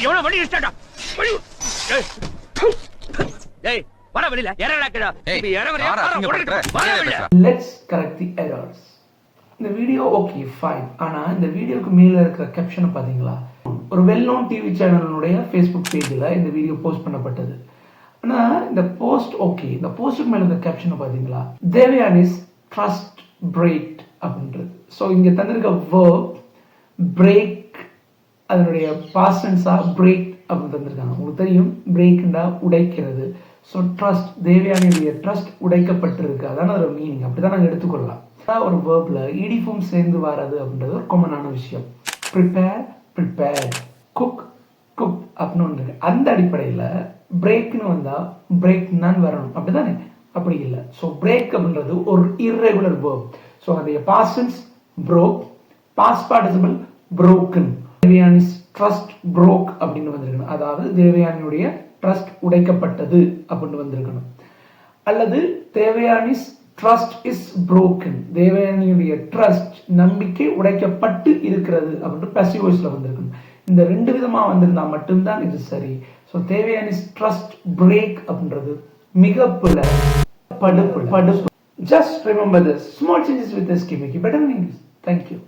எவனோ வண்டி இஷ்டடா டேய் வர வெளியில ஏறடா இப்ப ஏறவறியா லெட்ஸ் கரெக்ட் தி எரர்ஸ். இந்த வீடியோ ஓகே ஃபைன், ஆனா இந்த வீடியோக்கு மேல இருக்கிற கேப்ஷனை பாத்தீங்களா? ஒரு வெல் நோன் டிவி சேனலுடைய ஃபேஸ்புக் பேஜில் இந்த வீடியோ போஸ்ட் பண்ணப்பட்டது. ஆனா இந்த போஸ்ட் ஓகே, இந்த போஸ்ட்டுக்கு மேல இருக்கிற கேப்ஷனை பாத்தீங்களா? தேவயானிஸ் ட்ரஸ்ட் பிரேக் அப்படின்றது. ஸோ இங்க தந்திருக்க வேர்ப் பிரேக், அதனுடைய பாஸ்ட் டென்ஸா பிரேக் அப்படின்னு தந்திருக்காங்க. உங்களுக்கு தெரியும் பிரேக்ண்டா உடைக்கிறது. ஸோ ட்ரஸ்ட், தேவயானியுடைய ட்ரஸ்ட் உடைக்கப்பட்டிருக்கு, அதான ஒரு மீனிங். அப்படிதான் நாங்கள் எடுத்துக்கொள்ளலாம். ஒரு வேர்ப்ல இடி ஃபார்ம் சேர்ந்து வர்றது அப்படின்றது ஒரு காமனான விஷயம். ப்ரிப்பேர், ப்ரிப்பேர்ட், குக், குக் அப்படின்னு ஒன்று இருக்கு. அந்த அடிப்படையில் பிரேக்னு வந்தா பிரேக் நான் வரணும், அப்படிதானே? அப்படி இல்லை. ஸோ பிரேக் அப்படின்றது ஒரு இர்ரெகுலர் வேர்ப். ஸோ அதோடைய past tense broke, past participle broken. தேவயானிஸ் ட்ரஸ்ட் broke அப்படின்னு வந்திருக்கணும். அதாவது தேவயானியுடைய ட்ரஸ்ட் உடைக்கப்பட்டது அப்படின்னு வந்திருக்கணும். அல்லது தேவயானிஸ் ட்ரஸ்ட் இஸ் broken, தேவயானியுடைய ட்ரஸ்ட் நம்பிக்கை உடைக்கப்பட்டு இருக்கிறது அப்படின்னு passive voiceல வந்திருக்கணும். இந்த ரெண்டு விதமா வந்திருந்தா மட்டும்தான் இது சரி. ஸோ தேவயானிஸ் ட்ரஸ்ட் பிரேக் அப்படின்றது மிக பிழை, படுப்பு. Just remember this. Small changes with this can make you better in English. Thank you.